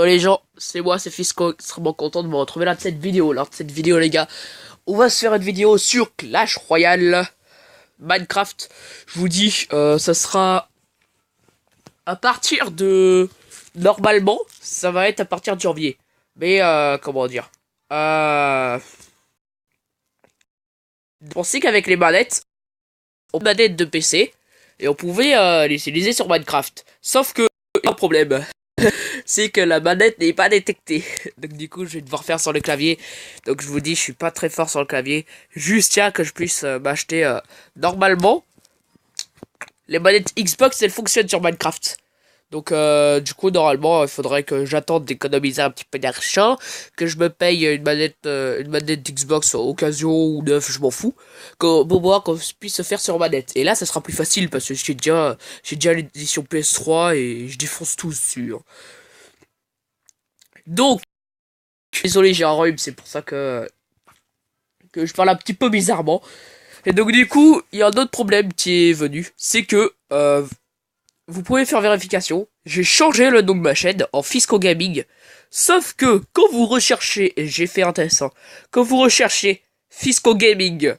Les gens, c'est moi, c'est Fisco, extrêmement content de me retrouver là de cette vidéo. Lors de cette vidéo, les gars, on va se faire une vidéo sur Clash Royale, Minecraft. Je vous dis, ça sera à partir de... Normalement, ça va être à partir de janvier. Mais, comment dire pensez qu'avec les manettes, on manette de PC, et on pouvait les utiliser sur Minecraft. Sauf que, il y a un problème. C'est que la manette n'est pas détectée. Donc du coup, je vais devoir faire sur le clavier. Donc je vous dis, je suis pas très fort sur le clavier. Juste tiens que je puisse m'acheter normalement. Les manettes Xbox, elles fonctionnent sur Minecraft. Donc du coup, normalement, il faudrait que j'attende d'économiser un petit peu d'argent, que je me paye une manette Xbox occasion ou neuf, je m'en fous, que pour moi qu'on puisse se faire sur manette. Et là, ça sera plus facile parce que j'ai déjà l'édition PS3 et je défonce tout sur. Donc, désolé, j'ai un rhume, c'est pour ça que je parle un petit peu bizarrement. Et donc du coup, il y a un autre problème qui est venu, c'est que vous pouvez faire vérification. J'ai changé le nom de ma chaîne en Fisco Gaming. Sauf que quand vous recherchez, et j'ai fait intéressant, quand vous recherchez Fisco Gaming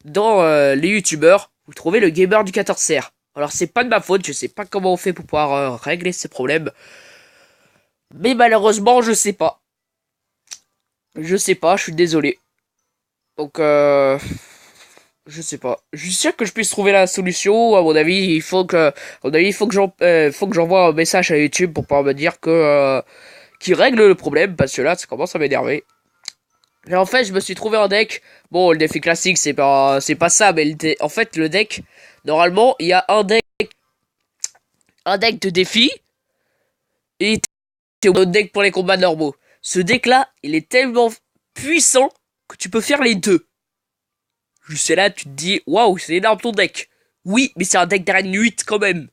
dans les youtubeurs, vous trouvez le gamer du 14R. Alors c'est pas de ma faute, je sais pas comment on fait pour pouvoir régler ces problèmes. Mais malheureusement, je sais pas. Je sais pas, je suis désolé. Donc je sais pas. Je suis sûr que je puisse trouver la solution. À mon avis, il faut que j'envoie un message à YouTube pour pouvoir me dire que qu'il règle le problème parce que là, ça commence à m'énerver. Et en fait, je me suis trouvé un deck. Bon, le défi classique, c'est pas ça, mais en fait, le deck, normalement, il y a un deck de défi et un autre deck pour les combats normaux. Ce deck-là, il est tellement puissant que tu peux faire les deux. Je sais là, tu te dis, waouh, c'est énorme ton deck. Oui, mais c'est un deck d'arène 8 quand même.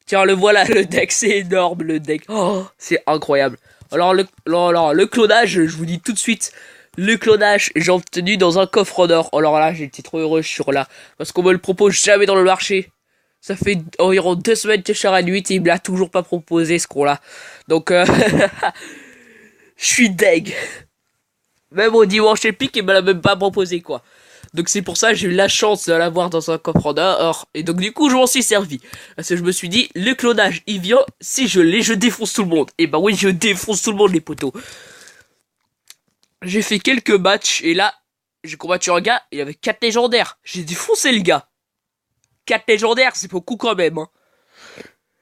Tiens, le voilà, le deck, c'est énorme, le deck. Oh, c'est incroyable. Alors, le clonage, je vous dis tout de suite, le clonage, j'ai obtenu dans un coffre d'or. Alors là, j'étais trop heureux sur là. Parce qu'on me le propose jamais dans le marché. Ça fait environ 2 semaines que je suis à 8 et il me l'a toujours pas proposé, ce con-là. Donc, je suis deg. Même au dimanche épique, il me l'a même pas proposé, quoi. Donc c'est pour ça que j'ai eu la chance de l'avoir dans un coffre d'or. Et donc du coup je m'en suis servi. Parce que je me suis dit, le clonage il vient, si je l'ai, je défonce tout le monde. Et bah oui, je défonce tout le monde les potos. J'ai fait quelques matchs et là, j'ai combattu un gars, il y avait 4 légendaires. J'ai défoncé le gars. 4 légendaires, c'est beaucoup quand même. Hein.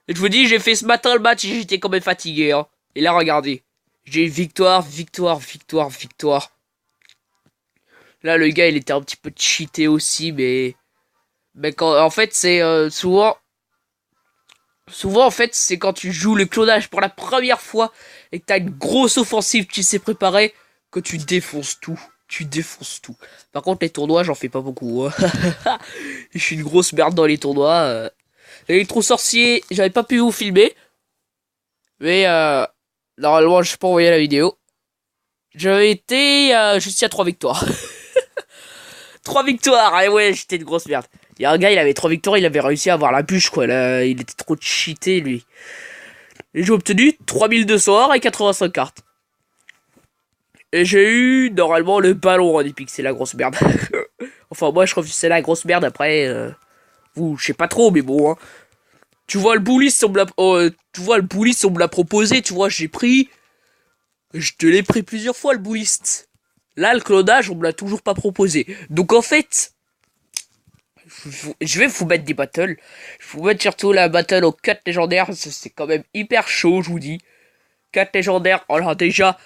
Et je vous dis, j'ai fait ce matin le match et j'étais quand même fatigué. Hein. Et là regardez, j'ai victoire, victoire, victoire, victoire. Là, le gars, il était un petit peu cheaté aussi, mais quand, en fait, c'est souvent, en fait, c'est quand tu joues le clonage pour la première fois et que t'as une grosse offensive qui s'est préparée que tu défonces tout. Tu défonces tout. Par contre, les tournois, j'en fais pas beaucoup. Hein. Je suis une grosse merde dans les tournois. L'électro sorcier, j'avais pas pu vous filmer, mais normalement, je peux envoyer la vidéo. J'avais été juste à 3 victoires. 3 victoires, et ouais, j'étais une grosse merde. Il y a un gars, il avait 3 victoires, il avait réussi à avoir la bûche, quoi. Là, il était trop cheaté, lui. Et j'ai obtenu 3200 or et 85 cartes. Et j'ai eu, normalement, le ballon en épique, c'est la grosse merde. Enfin, moi, je trouve que c'est la grosse merde, après, vous, je sais pas trop, mais bon, hein. Tu vois, le bully, si on me l'a, tu vois, le bully, si on me l'a proposé, tu vois, j'ai pris, je te l'ai pris plusieurs fois, le bulliste. Là, le clonage, on me l'a toujours pas proposé. Donc, en fait, je vais vous mettre des battles. Je vais vous mettre surtout la battle aux 4 légendaires. C'est quand même hyper chaud, je vous dis. 4 légendaires. Alors déjà,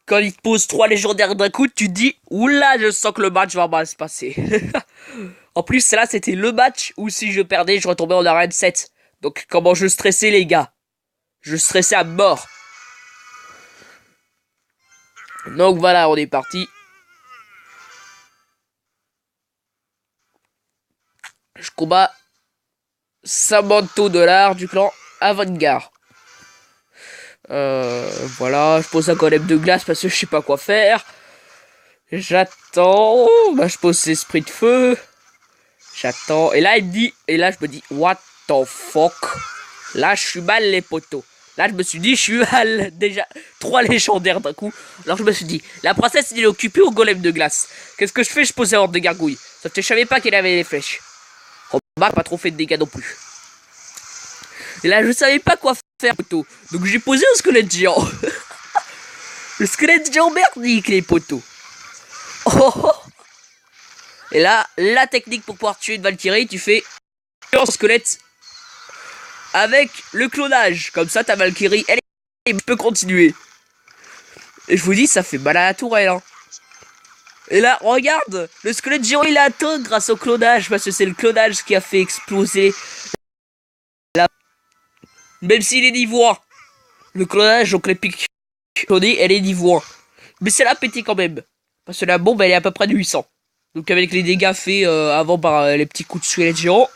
quand il te pose 3 légendaires d'un coup, tu te dis, oula, je sens que le match va mal se passer. En plus, là, c'était le match où si je perdais, je retombais en arène 7. Donc, comment je stressais, les gars. Je stressais à mort. Donc voilà, on est parti. Je combats Samantha du clan Avant-Garde. Voilà, je pose un golem de glace parce que je sais pas quoi faire. J'attends. Bah, je pose esprit de feu. J'attends. Et là, il me dit. Et là, je me dis, what the fuck. Là, je suis mal, les potos. Là, je me suis dit, je suis déjà 3 légendaires d'un coup. Alors, je me suis dit, la princesse, elle est occupée au golem de glace. Qu'est-ce que je fais? Je pose un horde de gargouilles. Sauf que je savais pas qu'elle avait les flèches. Remarque, pas trop fait de dégâts non plus. Et là, je savais pas quoi faire, poteau. Donc, j'ai posé un squelette géant. Le squelette géant merdique, les poteaux. Oh. Et là, la technique pour pouvoir tuer une Valkyrie, tu fais un squelette avec le clonage. Comme ça, ta Valkyrie, elle peut continuer. Et je vous dis, ça fait mal à la tourelle. Hein. Et là, regarde, le squelette géant, il a atteint grâce au clonage. Parce que c'est le clonage qui a fait exploser la... Même s'il est niveau 1. Le clonage, donc les pics clonés, elle est niveau 1. Mais c'est la pété quand même. Parce que la bombe, elle est à peu près de 800. Donc avec les dégâts faits avant par les petits coups de squelette géant,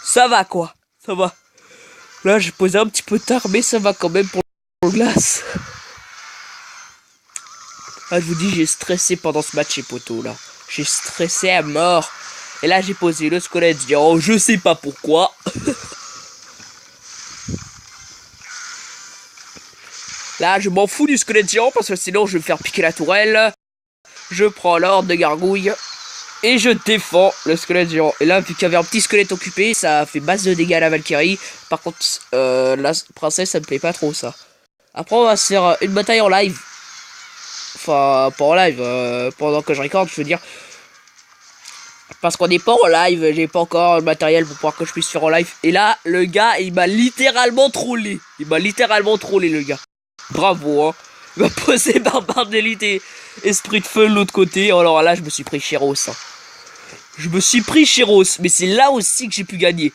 ça va quoi. Ça va. Là, j'ai posé un petit peu tard, mais ça va quand même pour le glace. Ah, je vous dis, j'ai stressé pendant ce match, les poteaux, là. J'ai stressé à mort. Et là, j'ai posé le squelette géant, je sais pas pourquoi. Là, je m'en fous du squelette géant, parce que sinon, je vais me faire piquer la tourelle. Je prends l'ordre de gargouille. Et je défends le squelette géant. Et là, vu qu'il y avait un petit squelette occupé, ça fait base de dégâts à la Valkyrie. Par contre, la princesse, ça me plaît pas trop, ça. Après, on va se faire une bataille en live. Enfin, pas en live, pendant que je record, je veux dire. Parce qu'on n'est pas en live, j'ai pas encore le matériel pour pouvoir que je puisse faire en live. Et là, le gars, il m'a littéralement trollé. Il m'a littéralement trollé, le gars. Bravo, hein. Il m'a posé barbare d'élite et esprit de feu de l'autre côté. Alors là, je me suis pris Chéros. Hein. Je me suis pris Chéros. Mais c'est là aussi que j'ai pu gagner.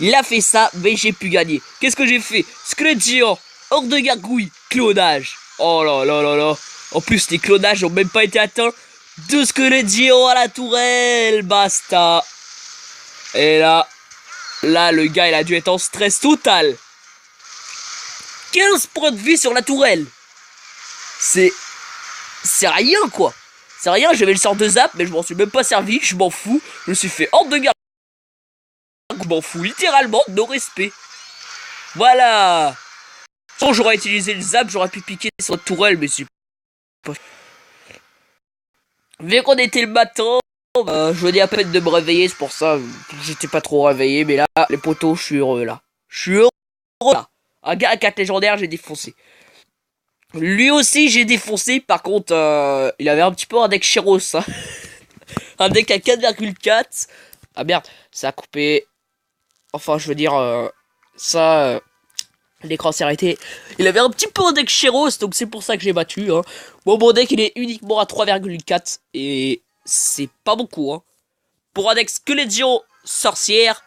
Il a fait ça, mais j'ai pu gagner. Qu'est-ce que j'ai fait? Squelette géant, horde de gargouille, clonage. Oh là là là là. En plus, les clonages n'ont même pas été atteints. 2 squelettes géants à la tourelle. Basta. Et là, le gars, il a dû être en stress total. 15 points de vie sur la tourelle. C'est rien, quoi. C'est rien, j'avais le sort de zap, mais je m'en suis même pas servi. Je m'en fous. Je me suis fait horde de gargouille. Je m'en fous littéralement, no respect. Voilà. Sans j'aurais utilisé le zap, j'aurais pu piquer sur la tourelle, mais c'est pas... Vu qu'on était le matin, je venais à peine de me réveiller, c'est pour ça, j'étais pas trop réveillé, mais là, les potos, je suis heureux, là. Je suis heureux, là. Un gars à 4 légendaires, j'ai défoncé. Lui aussi, j'ai défoncé, par contre, il avait un petit peu un deck Chéros, hein. Un deck à 4,4. Ah merde, ça a coupé... Enfin, je veux dire, ça... L'écran s'est arrêté. Il avait un petit peu un deck Chéros, donc c'est pour ça que j'ai battu. Hein. Bon, mon deck, il est uniquement à 3,4. Et c'est pas beaucoup. Hein. Pour un deck squelette géant sorcière,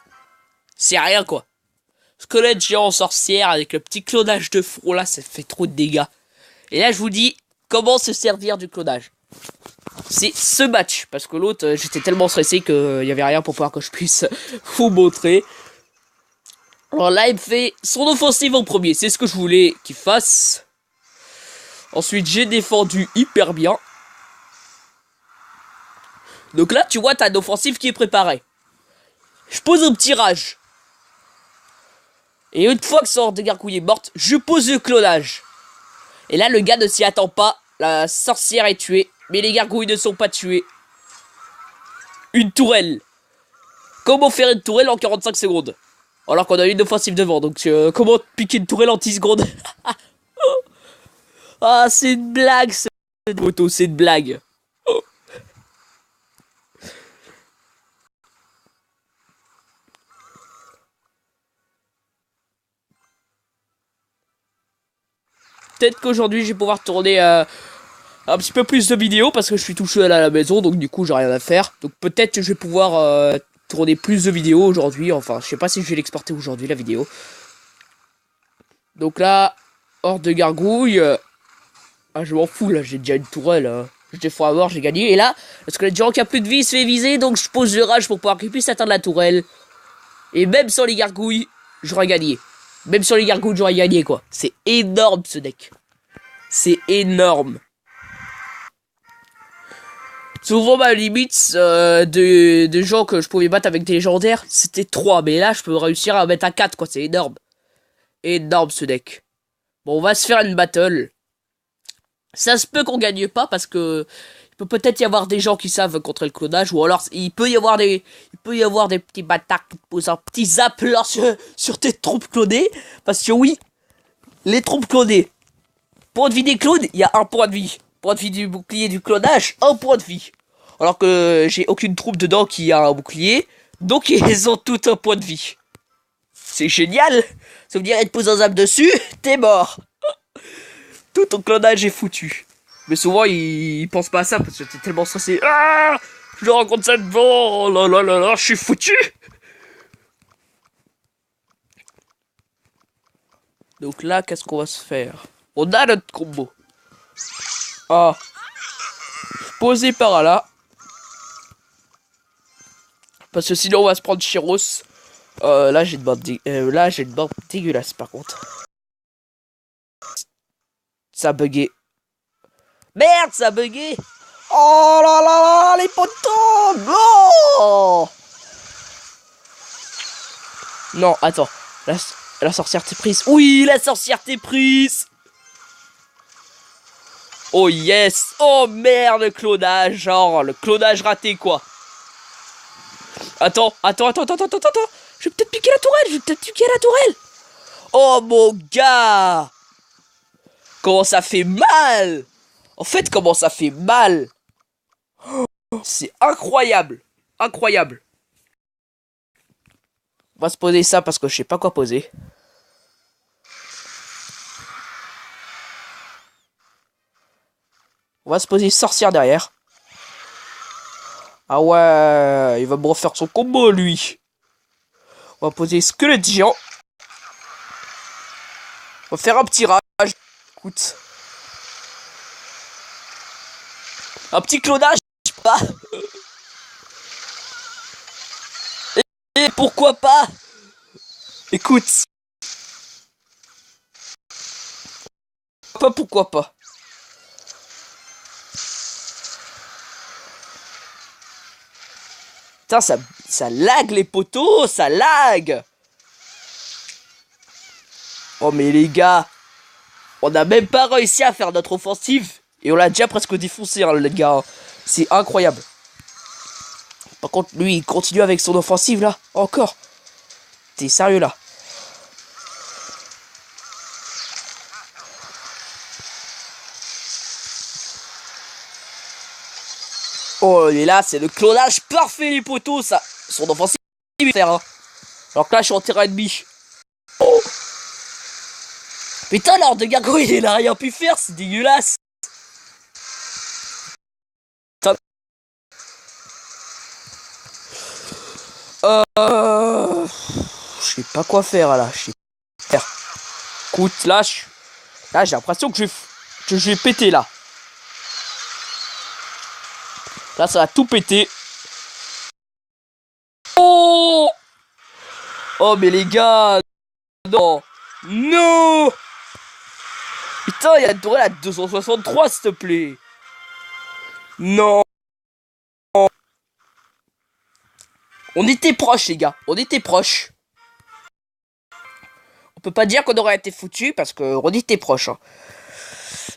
c'est rien, quoi. Squelette géant sorcière avec le petit clonage de front, là, ça fait trop de dégâts. Et là, je vous dis, comment se servir du clonage. C'est ce match. Parce que l'autre, j'étais tellement stressé qu'il n'y avait rien pour pouvoir que je puisse vous montrer. Alors là, il me fait son offensive en premier. C'est ce que je voulais qu'il fasse. Ensuite, j'ai défendu hyper bien. Donc là, tu vois, t'as une offensive qui est préparée. Je pose un petit rage. Et une fois que son horde de gargouille est morte, je pose le clonage. Et là, le gars ne s'y attend pas. La sorcière est tuée. Mais les gargouilles ne sont pas tuées. Une tourelle. Comment faire une tourelle en 45 secondes? Alors qu'on a une offensive devant, donc comment piquer une tourelle en 10 secondes? Ah, c'est une blague, cette moto, c'est une blague. Oh. Peut-être qu'aujourd'hui, je vais pouvoir tourner un petit peu plus de vidéos, parce que je suis tout seul à la maison, donc du coup, j'ai rien à faire. Donc peut-être que je vais pouvoir... tourner plus de vidéos aujourd'hui. Enfin, je sais pas si je vais l'exporter aujourd'hui, la vidéo. Donc là, horde de gargouille. Ah, je m'en fous, là, j'ai déjà une tourelle. Hein. Je défends à mort, j'ai gagné. Et là, parce que le géant qui a plus de vie se fait viser, donc je pose le rage pour pouvoir qu'il puisse atteindre la tourelle. Et même sans les gargouilles, j'aurais gagné. Même sans les gargouilles, j'aurais gagné, quoi. C'est énorme, ce deck. C'est énorme. Souvent, ma limite de gens que je pouvais battre avec des légendaires, c'était 3. Mais là, je peux réussir à mettre à 4, quoi. C'est énorme. Énorme ce deck. Bon, on va se faire une battle. Ça se peut qu'on gagne pas parce que il peut peut-être y avoir des gens qui savent contrer le clonage ou alors il peut y avoir des petits bâtards qui te posent un petit zap là sur tes troupes clonées parce que oui, les troupes clonées. Point de vie des clones, il y a un point de vie. Point de vie du bouclier du clonage, un point de vie. Alors que j'ai aucune troupe dedans qui a un bouclier, donc ils ont tout un point de vie. C'est génial. Ça veut dire, elle te pose un zap dessus, t'es mort. Tout ton clonage est foutu. Mais souvent, ils pensent pas à ça parce que t'es tellement stressé. Ah, je le rencontre cette bon. Oh là là là là, je suis foutu. Donc là, qu'est-ce qu'on va se faire? On a notre combo. Ah. Posé par là. Parce que sinon, on va se prendre Chiros. Là, j'ai une bande dégueulasse par contre. Ça a bugué. Merde, ça a bugué. Oh là là là, les potos. Non. Non, attends. La sorcière t'est prise. Oui, la sorcière t'est prise. Oh yes. Oh merde, le clonage. Genre, le clonage raté, quoi. Attends. Je vais peut-être piquer la tourelle. Oh mon gars. Comment ça fait mal. En fait, comment ça fait mal. C'est incroyable. Incroyable. On va se poser ça parce que je sais pas quoi poser. On va se poser sorcière derrière. Ah ouais, il va me refaire son combo lui. On va poser squelette géant. On va faire un petit rage. Écoute. Un petit clonage, pas. Et pourquoi pas. Écoute. Pas pourquoi pas. Putain, ça lag les poteaux, ça lag. Oh mais les gars, on n'a même pas réussi à faire notre offensive. Et on l'a déjà presque défoncé, hein, les gars. C'est incroyable. Par contre, lui, il continue avec son offensive, là. Encore. T'es sérieux, là? Oh, et là, c'est le clonage parfait, les poteaux, ça. Son offensive, il faire, hein. Alors que là, je suis en terrain ennemi. Oh. Putain, l'ordre de gargouille, il a rien pu faire, c'est dégueulasse. Je sais pas quoi faire là. Je sais pas faire. Écoute, là, j'ai l'impression que je vais péter là. Là, ça va tout péter. Oh! Oh, mais les gars, non, non! Putain, il y a une tourelle à 263, s'il te plaît. Non. On était proches, les gars. On était proches. On peut pas dire qu'on aurait été foutus parce qu'on était proches. Hein.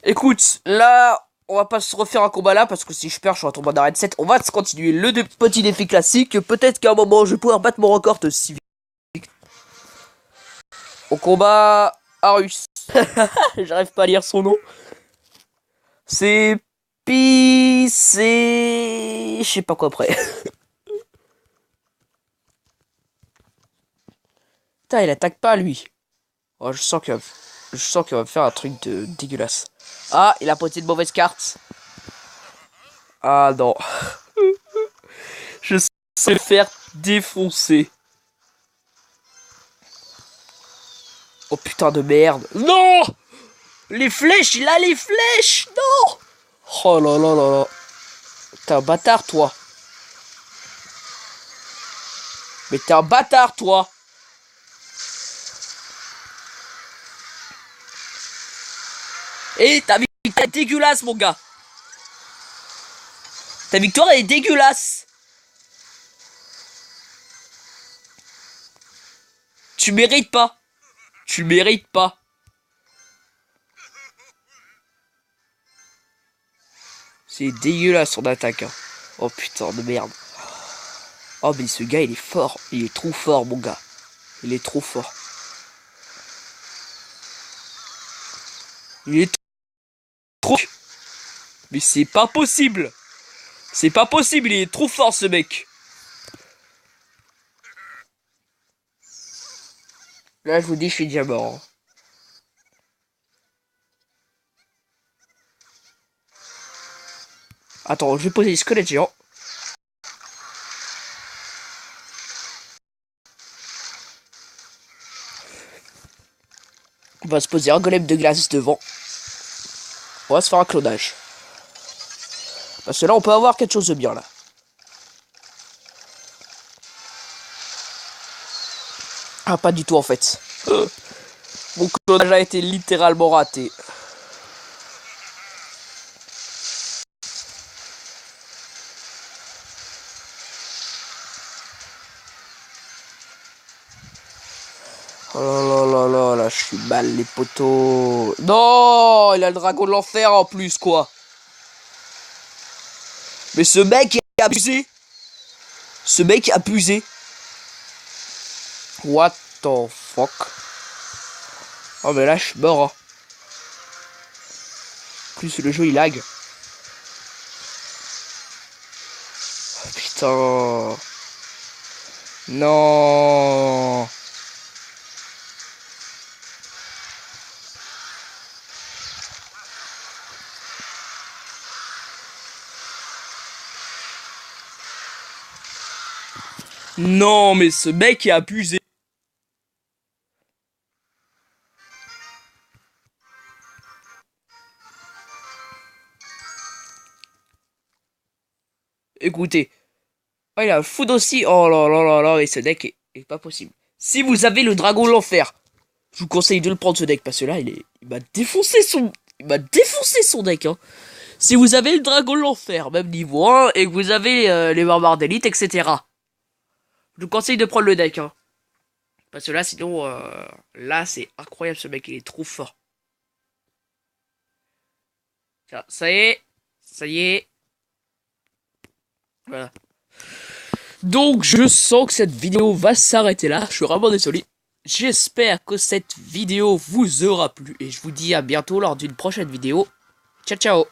Écoute, là, on va pas se refaire un combat là parce que si je perds, je suis en tombeau d'arrêt de 7. On va se continuer le petit défi classique. Peut-être qu'à un moment, je vais pouvoir battre mon record de 6 vite. Au combat Arus. J'arrive pas à lire son nom. C'est c'est... Je sais pas quoi après. Putain, il attaque pas lui. Oh, je sens qu'il va me faire un truc de dégueulasse. Ah, il a posé de mauvaises cartes. Ah non. Je sais le faire défoncer. Oh putain de merde. Non! Les flèches, il a les flèches! Non! Oh là là là là. T'es un bâtard, toi. Mais t'es un bâtard, toi. Et ta victoire est dégueulasse, mon gars. Ta victoire est dégueulasse. Tu mérites pas. Tu le mérites pas. C'est dégueulasse son attaque. Hein. Oh putain de merde. Oh mais ce gars il est fort. Il est trop fort mon gars. Il est trop fort. Il est trop... Mais c'est pas possible. C'est pas possible, il est trop fort ce mec. Là je vous dis je suis déjà mort. Hein. Attends, je vais poser les squelettes géants. On va se poser un golem de glace devant. On va se faire un clonage. Parce que là, on peut avoir quelque chose de bien, là. Ah, pas du tout, en fait. Mon clonage a été littéralement raté. Oh là là là là, je suis mal, les potos. Non, il a le dragon de l'enfer en plus, quoi. Mais ce mec est abusé. Ce mec est abusé. What the fuck. Oh mais là je suis mort. Hein. Plus le jeu il lag. Oh, putain. Non. Non mais ce mec est abusé. Écoutez. Oh, il a un food aussi. Oh là là là là. Et ce deck est pas possible. Si vous avez le dragon de l'enfer, je vous conseille de le prendre ce deck. Parce que là, il m'a défoncé son... Il m'a défoncé son deck. Hein. Si vous avez le dragon de l'enfer, même niveau 1, et que vous avez les barbares d'élite, etc. Je vous conseille de prendre le deck. Hein. Parce que là, sinon... là, c'est incroyable ce mec. Il est trop fort. Tiens, ça y est. Ça y est. Voilà. Donc je sens que cette vidéo va s'arrêter là, je suis vraiment désolé. J'espère que cette vidéo vous aura plu et je vous dis à bientôt lors d'une prochaine vidéo. Ciao ciao.